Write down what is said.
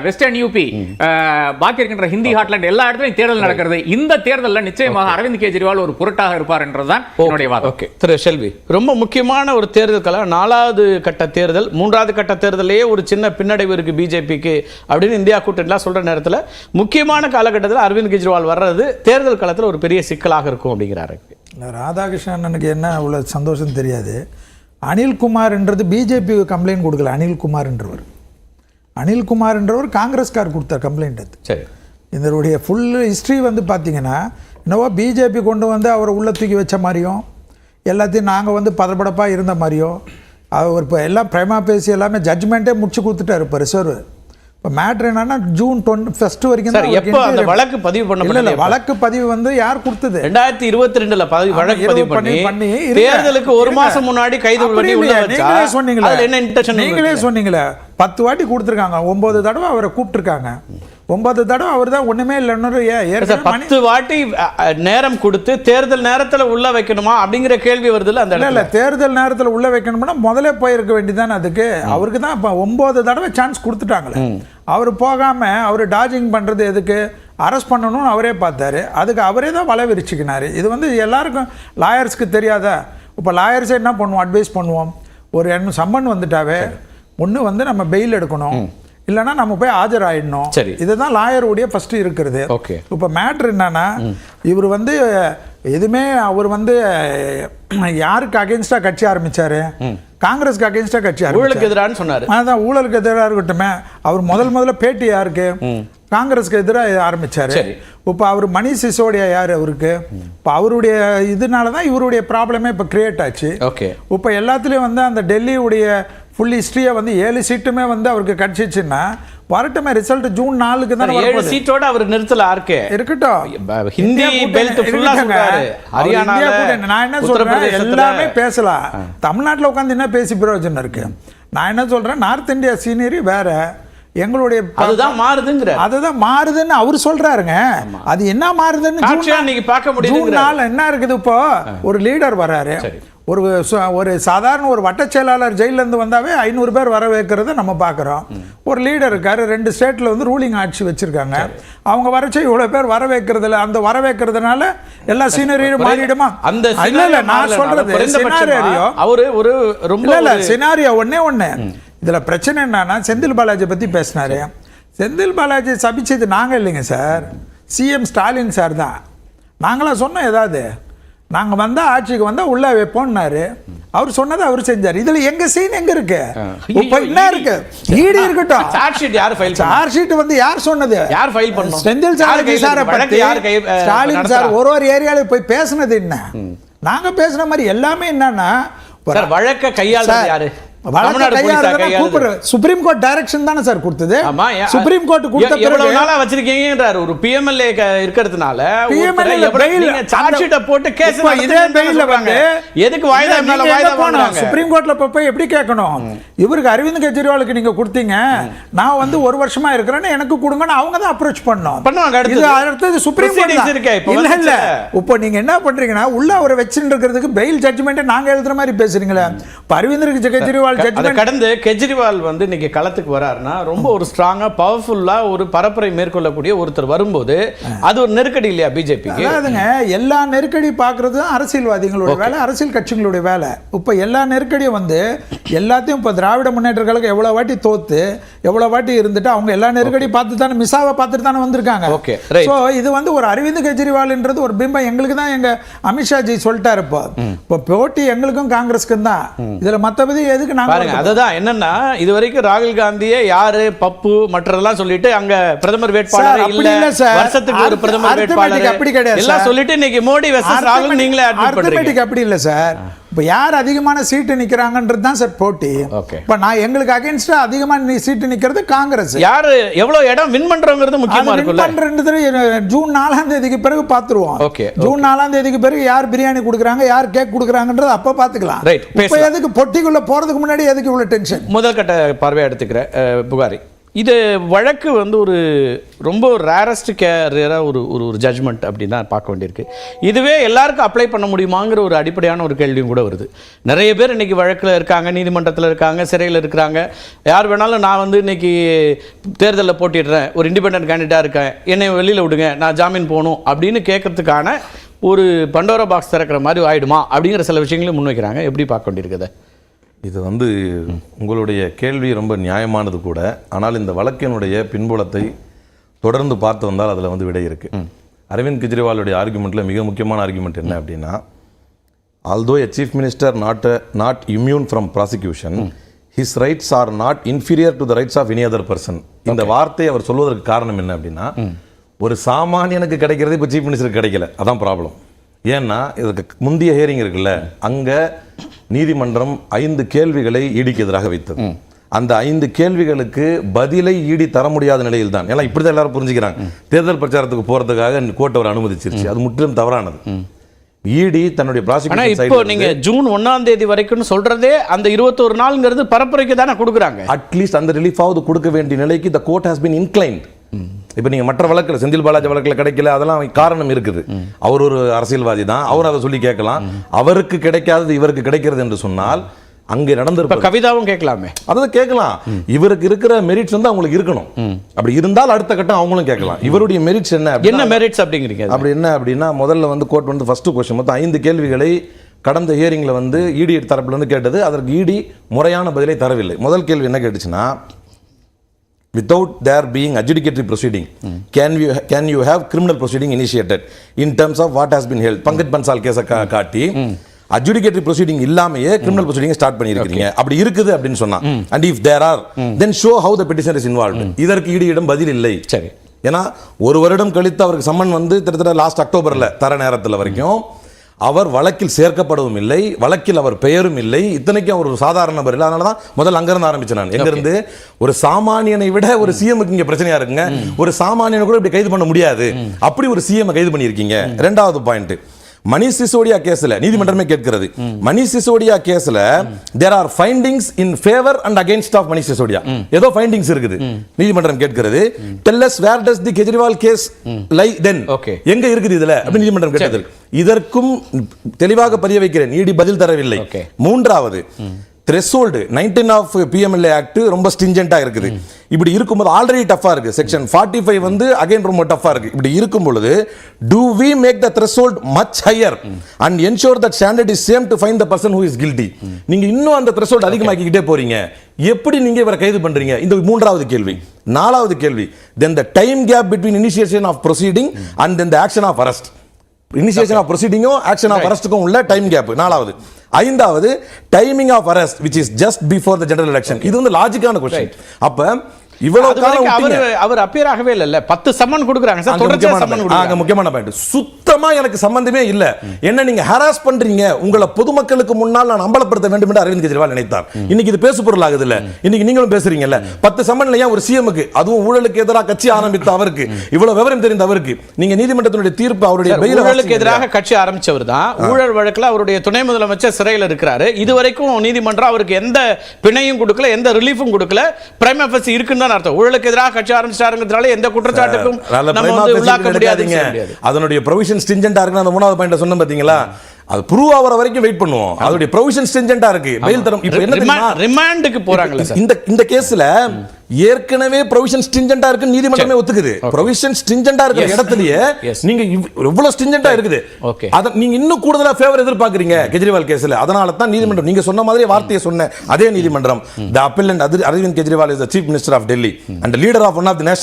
Western UP பாக்கி இருக்கின்ற ஹிந்தி ஹாட்லாண்ட் எல்லா இடத்துலையும் தேர்தல் நடக்கிறது. இந்த தேர்தலில் நிச்சயமாக அரவிந்த் கெஜ்ரிவால் ஒரு பொருட்டாக இருப்பார் என்றுதான் என்னுடைய வாதம். ஓகே திரு செல்வி, ரொம்ப முக்கியமான ஒரு தேர்தல் கலம், 4வது கட்ட தேர்தல். 3வது கட்ட தேர்தலையே ஒரு சின்ன பின்னடைவு இருக்கு பிஜேபிக்கு அப்படின்னு இந்தியா கூட்டணிலாம் சொல்ற நேரத்தில் முக்கியமான காலகட்டத்தில் அரவிந்த் கெஜ்ரிவால் வர்றது தேர்தல் களத்தில் ஒரு பெரிய சிக்கலாக இருக்கும் அப்படிங்கிறாரு. ராதாகிருஷ்ணனுக்கு என்ன அவ்வளோ சந்தோஷம் தெரியாது. அனில்குமார்ன்றது பிஜேபி கம்ப்ளைண்ட் கொடுக்கல. அனில்குமார்ன்றவர் காங்கிரஸ்கார் கொடுத்த கம்ப்ளைண்ட் அது. சரி, இதனுடைய ஃபுல் ஹிஸ்ட்ரி வந்து பார்த்தீங்கன்னா என்னவோ பிஜேபி கொண்டு வந்து அவரை உள்ள தூக்கி வச்ச மாதிரியும் எல்லாத்தையும் நாங்கள் வந்து பதப்படப்பாக இருந்த மாதிரியும் அவர் இப்போ எல்லாம் பிரேமா பேசி எல்லாமே ஜட்ஜ்மெண்ட்டே முடிச்சு கொடுத்துட்டாரு இப்போ ரிசர்வ். இப்போ மேட்ரு என்னன்னா ஜூன் 21 வரைக்கும் வழக்கு பதிவு பண்ண வழக்கு பதிவு வந்து யார் கொடுத்தது 2022 வழக்கு பதிவு பண்ணி தேர்தலுக்கு ஒரு மாசம் முன்னாடி கைது பண்ணி நீங்களே சொன்னீங்களே என்ன இன்டென்ஷன் நீங்களே சொன்னீங்களே 10 வாட்டி கொடுத்துருக்காங்க. 9 தடவை அவரை கூப்பிட்டுருக்காங்க. 9 தடவை அவர் தான் ஒண்ணுமே இல்லைன்னு 10 வாட்டி நேரம் கொடுத்து தேர்தல் நேரத்தில் உள்ள வைக்கணுமா அப்படிங்கிற கேள்வி வருது. அந்த இல்ல தேர்தல் நேரத்தில் உள்ள வைக்கணும்னா முதலே போயிருக்க வேண்டியதானே. அதுக்கு அவருக்கு தான் இப்போ 9 தடவை சான்ஸ் கொடுத்துட்டாங்களே. அவர் போகாம அவர் டாஜிங் பண்றது எதுக்கு? அரெஸ்ட் பண்ணணும்னு அவரே பார்த்தாரு. அதுக்கு அவரே தான் வலை விரிச்சுக்கினாரு. இது வந்து எல்லாருக்கும் லாயர்ஸ்க்கு தெரியாதா? இப்போ லாயர்ஸே என்ன பண்ணுவோம்? அட்வைஸ் பண்ணுவோம். ஒரு சம்மன் வந்துட்டாவே ஒன்று வந்து நம்ம பெயில் எடுக்கணும், இல்லைன்னா நம்ம போய் ஆஜராயிடணும். இதுதான் லாயருடைய ஃபர்ஸ்ட் இருக்கிறது. இப்போ மேட்ரு என்னன்னா இவர் வந்து எதுவுமே அவர் வந்து யாருக்கு அகேன்ஸ்டா கட்சி ஆரம்பிச்சாரு? காங்கிரஸ்க்கு அகேன்ஸ்டா கட்சி ஊழலுக்கு எதிரான்னு சொன்னார். அதான் ஊழலுக்கு எதிராக இருக்கட்டுமே. அவர் முதல்ல பேட்டி யாருக்கு? காங்கிரஸ்க்கு எதிராக ஆரம்பிச்சாரு. இப்போ அவர் மணிஷ் சிசோடியா யார் அவருக்கு? இப்போ அவருடைய இதனால தான் இவருடைய ப்ராப்ளமே இப்போ கிரியேட் ஆச்சு. இப்போ எல்லாத்துலேயும் வந்து அந்த டெல்லியுடைய ஃபுல் ஹிஸ்ட்ரியை வந்து 7 சீட்டுமே வந்து அவருக்கு கிடைச்சிச்சுன்னா வரட்டுமே. ரிசல்ட் ஜூன் 4க்கு தான் 7 சீட்டோட அவர் நிறுத்தல ஆர்கே இருக்கட்டும். ஹிந்தி பெல்ட் ஃபுல்லா சொல்றாரு. ஹரியானா நான் என்ன சொல்றேன், எல்லாமே பேசலாம். தமிழ்நாட்டில் உட்காந்து என்ன பேசி பிரயோஜனம் இருக்கு? நான் என்ன சொல்றேன், நார்த் இந்தியா சீனரி வேற, எங்களுடைய அதுதான் மாறுதுங்கிற அதுதான் மாறுதுன்னு அவர் சொல்றாருங்க. அது என்ன மாறுதுன்னு நீங்க பார்க்க முடியும். ஜூன் 4 என்ன இருக்குது? இப்போ ஒரு லீடர் வராரு. ஒரு சாதாரண ஒரு வட்ட செயலாளர் ஜெயிலேருந்து வந்தாவே 500 பேர் வர வைக்கிறத நம்ம பார்க்குறோம். ஒரு லீடர் இருக்காரு, 2 ஸ்டேட்டில் வந்து ரூலிங் ஆட்சி வச்சிருக்காங்க. அவங்க வரச்சு இவ்வளோ பேர் வர வைக்கிறதுல அந்த வர வைக்கிறதுனால எல்லா சீனரியும் மாறிடுமா? அந்த இல்ல நான் சொல்றது சினாரியோ அவரு ஒரு ரொம்ப இல்ல சினாரியோ ஒண்ணே இதுல பிரச்சனை என்னன்னா செந்தில் பாலாஜி பத்தி பேசினாரு. செந்தில் பாலாஜி சபிச்சது நாங்க இல்லைங்க சார், சிஎம் ஸ்டாலின் சார் தான். நாங்களாம் சொன்னோம் ஏதாவது நாங்க வந்தா ஆட்சிக்கு வந்தா உள்ள வைப்போம்னாரு. அவர் சொன்னதை அவர் செஞ்சார். இதுல எங்க சீன் எங்க இருக்கு? என்ன இருக்கு? ஈடி இருக்கட்டும். சார்ஜ் ஷீட் வந்து யார் சொன்னது? யார் ஃபைல் பண்ணனும்? செந்தில் சாரை பத்தி ஸ்டாலின் சார் ஒரு ஏரியால போய் பேசினது என்ன? நாங்க பேசின மாதிரி எல்லாமே என்னன்னா வழக்க கையாளுறது யாரு? சுப்ரீம் கோர்ட் டைரக்ஷன் தானே சார் கொடுத்தது. சுப்ரீம் கோர்ட் கொடுத்த எவ்வளவு நாளா வச்சிருக்கீங்கன்றார். ஒரு பிஎம்எல்ஏ இருக்கிறதுனால சார்ஜ் ஷீட் போட்டு கேஸ் இதே பெயில்ல வந்து எதுக்கு வாய்தா மேல வாய்தா போனாங்க? சுப்ரீம் கோர்ட்ல போய் எப்படி கேட்கணும்? இவருக்கு அரவிந்த் கெஜ்ரிவாலுக்கு நீங்க கொடுத்தீங்க, நான் வந்து 1 வருஷமா இருக்கிறேன்னு எனக்கு கொடுங்கன்னு அவங்க தான் அப்ரோச் பண்ணுவாங்க. இது அடுத்தது சுப்ரீம் கோர்ட் இருக்கு. இல்ல இப்போ நீங்க என்ன பண்றீங்கன்னா உள்ள அவரை வச்சிட்டு இருக்கிறதுக்கு பெயில் ஜட்ஜ்மெண்ட் நாங்க எழுதுற மாதிரி பேசுறீங்களா? அரவிந்த் கெஜ்ரிவால் கடந்து கெஜ்ரிவால் வந்து இன்னைக்கு களத்துக்கு வராருன்னா ரொம்ப ஒரு ஸ்ட்ராங்கா பவர்ஃபுல்லா ஒரு பரப்புரை மேற்கொள்ளக்கூடிய ஒருத்தர் வரும்போது அது ஒரு நெருக்கடி இல்லையா பிஜேபிக்கு? அதாவதுங்க எல்லா நெருக்கடி பார்க்கறது அரசியல்வாதிகளோட வேலை, அரசியல் கட்சிகளுடைய வேலை. இப்போ எல்லா நெருக்கடியும் வந்து எல்லாத்தையும் இப்போ திராவிட முன்னேற்ற கழகம் எவ்வளவு வாட்டி தோத்து எவ்வளவு வாட்டி இருந்துட்டு அவங்க எல்லா நெருக்கடி பார்த்து தானே மிஸ்ஸாவை பார்த்துட்டு தானே வந்திருக்காங்க. ஸோ இது வந்து ஒரு அரவிந்த் கெஜ்ரிவால்ன்றது ஒரு பிம்பம் எங்களுக்கு தான் எங்க அமித்ஷாஜி சொல்லிட்டாரு. இப்போ போட்டி எங்களுக்கும் காங்கிரஸ்க்கும் தான். இதுல மற்றபடி எதுக்கு பாருங்க. அதுதான் என்னன்னா இதுவரைக்கும் ராகுல் காந்தியே யாரு பப்பு மற்றதெல்லாம் சொல்லிட்டு அங்க பிரதமர் வேட்பாளர் இல்ல, வருஷத்துக்கு ஒரு பிரதமர் வேட்பாளர் அப்படி கிடையாது எல்லாம் சொல்லிட்டு இன்னைக்கு மோடி வெர்சஸ் ராகுல் நீங்களே அட்மிட் பண்றீங்க. அப்படி இல்ல சார். இப்போ யார் அதிகமான சீட்டு நிக்கிறாங்கன்றது தான் சார் போட்டி. இப்போ நான் எங்களுக்கு அகைன்ஸ்டா அதிகமான சீட்டு நிக்கிறது காங்கிரஸ். யாரு எவ்வளவு இடம் வின் பண்றோங்கிறது முக்கியமா இருக்குல்ல. ஜூன் 4ஆம் தேதிக்கு பிறகு பாத்துருவோம். ஜூன் 4ஆம் தேதிக்கு பிறகு யார் பிரியாணி கொடுக்குறாங்க யார் கேக் கொடுக்குறாங்கன்றது அப்ப பாத்துக்கலாம். இப்போ எதுக்கு பொட்டிக்குள்ள போறதுக்கு முன்னாடி எதுக்கு இவ்வளவு டென்ஷன்? முதல் கட்ட பார்வையை எடுத்துக்கிற புகாரி இது வழக்கு வந்து ஒரு ரொம்ப ரேரஸ்ட் கேராக ஒரு ஜட்ஜ்மெண்ட் அப்படின்னு தான் பார்க்க வேண்டியிருக்கு. இதுவே எல்லாருக்கும் அப்ளை பண்ண முடியுமாங்கிற ஒரு அடிப்படையான ஒரு கேள்வியும் கூட வருது. நிறைய பேர் இன்றைக்கி வழக்கில் இருக்காங்க, நீதிமன்றத்தில் இருக்காங்க, சிறையில் இருக்கிறாங்க. யார் வேணாலும் நான் வந்து இன்றைக்கி தேர்தலில் போட்டிடுறேன், ஒரு இண்டிபெண்டன்ட் கேண்டிடேட்டாக இருக்கேன், என்னை வெளியில் விடுங்க, நான் ஜாமீன் போகணும் அப்படின்னு கேட்கறதுக்கான ஒரு பண்டோரா பாக்ஸ் திறக்கிற மாதிரி ஆயிடுமா அப்படிங்கிற சில விஷயங்களும் முன்வைக்கிறாங்க. எப்படி பார்க்க வேண்டியிருக்குது? இது வந்து உங்களுடைய கேள்வி ரொம்ப நியாயமானது கூட. ஆனால் இந்த வழக்கினுடைய பின்புலத்தை தொடர்ந்து பார்த்து வந்தால் அதில் வந்து விடை இருக்குது. அரவிந்த் கெஜ்ரிவாலுடைய ஆர்குமெண்ட்டில் மிக முக்கியமான ஆர்குமெண்ட் என்ன அப்படின்னா, although a chief minister not immune from prosecution, his rights are not inferior to the rights of any other person. இந்த வார்த்தையை அவர் சொல்வதற்கு காரணம் என்ன அப்படின்னா, ஒரு சாமானியனுக்கு கிடைக்கிறது இப்போ சீஃப் மினிஸ்டருக்கு கிடைக்கல, அதான் ப்ராப்ளம். ஏன்னா இதுக்கு முந்தைய ஹியரிங் இருக்குல்ல, அங்கே நீதிமன்றம் 5 கேள்விகளை ஈடிக்கு எதிராக வைத்தது. அந்த 5 கேள்விகளுக்கு பதிலை ஈடி தர முடியாத நிலையில் தான், ஏன்னா இப்படிதான் எல்லாரும் புரிஞ்சுக்கிறாங்க, தேர்தல் பிரச்சாரத்துக்கு போறதுக்காக கோர்ட் அவர் அனுமதிச்சிருச்சு. அது முற்றிலும் தவறானது. ஈடி தன்னுடைய ப்ராசிக்யூஷன் இப்போ நீங்க ஜூன் 1ஆம் தேதி வரைக்கும் சொல்றதே அந்த 21 நாள்ங்கிறது பரப்புரைக்கு தானே கொடுக்குறாங்க. அட்லீஸ்ட் அந்த ரிலீஃபாவது கொடுக்க வேண்டிய நிலைக்கு the court has been inclined. இப்போ நீங்கள் மற்ற வழக்கில் செந்தில் பாலாஜி வழக்கில் கிடைக்கல, அதெல்லாம் காரணம் இருக்குது. அவர் ஒரு அரசியல்வாதி தான், அவர் அதை சொல்லி கேட்கலாம். அவருக்கு கிடைக்காதது இவருக்கு கிடைக்கிறது என்று சொன்னால் அங்கே நடந்திருப்ப கவிதாவும் கேட்கலாமே, அதாவது கேட்கலாம். இவருக்கு இருக்கிற மெரிட்ஸ் வந்து அவங்களுக்கு இருக்கணும். அப்படி இருந்தால் அடுத்த கட்டம் அவங்களும் கேட்கலாம். இவருடைய மெரிட்ஸ் என்ன மெரிட்ஸ் அப்படிங்கிறீங்க? அப்படி என்ன அப்படின்னா, முதல்ல வந்து கோர்ட் வந்து ஃபர்ஸ்ட் கொஸ்டின் மொத்தம் 5 கேள்விகளை கடந்த ஹியரிங்கில் வந்து இடி தரப்புலேருந்து கேட்டது. அதற்கு இடி முறையான பதிலை தரவில்லை. முதல் கேள்வி என்ன கேட்டுச்சுன்னா, without there being adjudicatory proceeding, can you have criminal proceeding initiated in terms of what has been held? Pankaj Bansal கேஸை காட்டி adjudicatory proceeding இல்லாமையே criminal proceeding ஸ்டார்ட் பண்ணியிருக்கீங்க. அப்படி இருக்குது அப்படின்னு சொன்னா, and if there are, then show how the petitioner is involved. இதற்கு ஈடியிடம் பதில் இல்லை. சரி, ஏன்னா ஒரு வருடம் கழித்து அவருக்கு சம்மன் வந்து கிட்டத்தட்ட லாஸ்ட் அக்டோபரில் தர நேரத்தில் வரைக்கும் அவர் வழக்கில் சேர்க்கப்படவும் இல்லை, வழக்கில் அவர் பெயரும் இல்லை. இத்தனைக்கும் அவர் ஒரு சாதாரண நபர் இல்லை. அதனால தான் முதல்ல அங்கிருந்து ஆரம்பிச்சேன் நான். எங்கிருந்து, ஒரு சாமானியனை விட ஒரு சிஎம்க்கு இங்கே பிரச்சனையா இருக்குங்க. ஒரு சாமானியனை கூட இப்படி கைது பண்ண முடியாது, அப்படி ஒரு சிஎம் கைது பண்ணியிருக்கீங்க. ரெண்டாவது பாயிண்ட், மணிஷ் சிசோடியா கேஸ்ல நீதிமன்றமே கேட்கிறது. மணிஷ் சிசோடியா கேஸ்ல there are findings in favor and against of Manish Sisodia. ஏதோ ஃபைண்டிங்ஸ் இருக்குது, நீதிமன்றம் கேட்கிறது. tell us where does the Kejriwal case lie then? எங்க இருக்குது இதுல அப்படி நீதிமன்றம் கேட்டது. இதற்கும் தெளிவாக பதிய வைக்கிறேன், ஈடி பதில் தரவில்லை. மூன்றாவது, threshold 19 of PMLA ஆக்ட் ரொம்ப ஸ்ட்ரிஞ்சென்ட்டா இருக்குது. இப்படி இருக்கும்போது ஆல்ரெடி டஃபா இருக்கு. செக்ஷன் 45 வந்து அகைன் ரொம்ப டஃபா இருக்கு. இப்படி இருக்கும் பொழுது do we make the threshold much higher and ensure that standard is same to find the person who is guilty? நீங்க இன்னும் அந்த threshold அதிகமாக்கிட்டே போறீங்க, எப்படி நீங்க இவரை கைது பண்றீங்க? இந்த மூன்றாவது கேள்வி. நாலாவது கேள்வி, then the time gap between initiation of proceeding and then the action of arrest. Initiation of ப்ரொசீடிங்கும் ஆக்ஷன் ஆஃப் அரெஸ்ட்டுக்கும் உள்ள டைம் கேப். நாலாவது. ஐந்தாவது, timing of arrest which is just before the general election. இது வந்து லாஜிக்கான क्वेश्चन. அப்ப இவ்வளவு அவர் appear ஆகவே இல்ல. 10 சம்மன் கொடுக்குறாங்க சார், தொடர்ச்சியா சம்மன் கொடுக்குறாங்க. முக்கியமான பாயிண்ட், சுத்தமா எனக்கு சம்பந்தமே இல்ல, என்ன நீங்க ஹராஸ் பண்றீங்க, உங்களை பொதுமக்களுக்கு முன்னால் நான் அம்பலப்படுத்த வேண்டும் என்று அரவிந்த் கெஜ்ரிவால் நினைத்தார். இன்னைக்கு இது பேசு பொருள் ஆகுது இல்ல, இன்னைக்கு நீங்களும் பேசுறீங்கல்ல. 10 சம்மன்ல ஏன் ஒரு சிஎம்க்கு, அதுவும் ஊழலுக்கு எதிராக கட்சி ஆரம்பித்த அவருக்கு, இவ்வளவு விவரம் தெரிந்த அவருக்கு, நீங்க நீதிமன்றத்தினுடைய தீர்ப்பு அவருடைய ஊழலுக்கு எதிராக கட்சி ஆரம்பிச்சவர் தான். ஊழல் வழக்குல அவருடைய துணை முதலமைச்சர் சிறையில் இருக்கிறாரு. இதுவரைக்கும் நீதிமன்றம் அவருக்கு எந்த பிணையும் கொடுக்கல, எந்த ரிலீஃபும் கொடுக்கல. பிரைம் ஆஃபீஸ் இருக்குன்னு ஊழலுக்கு எதிராக கட்சி ஆரம்பிச்சாருங்கிறதால எந்த குற்றச்சாட்டுக்கும் நம்ம வந்து உள்ளாக்க முடியாதுங்க. அதனுடைய ப்ரொவிஷன் ஸ்ட்ரிஞ்சென்ட்டா இருக்குன்னு அந்த மூணாவது பாயிண்ட சொன்னேன் பாத்தீங்களா, அது ப்ரூவ் ஆவற வரைக்கும் வெயிட் பண்ணுவோம். அதோட ப்ரொவிஷன் ஸ்ட்ரிஞ்சென்ட்டா இருக்கு. பெயில் தரம் இப்போ என்ன தெரியுமா, ரிமாண்டுக்கு போறாங்கல சார். இந்த கேஸ்ல ஏற்கனவே ப்ரொவிஷன் ஸ்ட்ரிஞ்சென்ட்டா இருக்கு, நீதிமன்றமே ஒத்துக்குது. ப்ரொவிஷன் ஸ்ட்ரிஞ்சென்ட்டா இருக்கிற இடத்துலயே நீங்க இவ்வளவு ஸ்ட்ரிஞ்சென்ட்டா இருக்குது, அத நீங்க இன்னும் கூடுதலா ஃபேவர் எதிர்பார்க்கறீங்க கெஜ்ரிவால் கேஸ்ல. அதனால தான் நீதிமன்றம் நீங்க சொன்ன மாதிரி வார்த்தையை சொன்ன அதே நீதிமன்றம், the appellant Arvind Kejriwal is the chief minister of Delhi and the leader of one of the national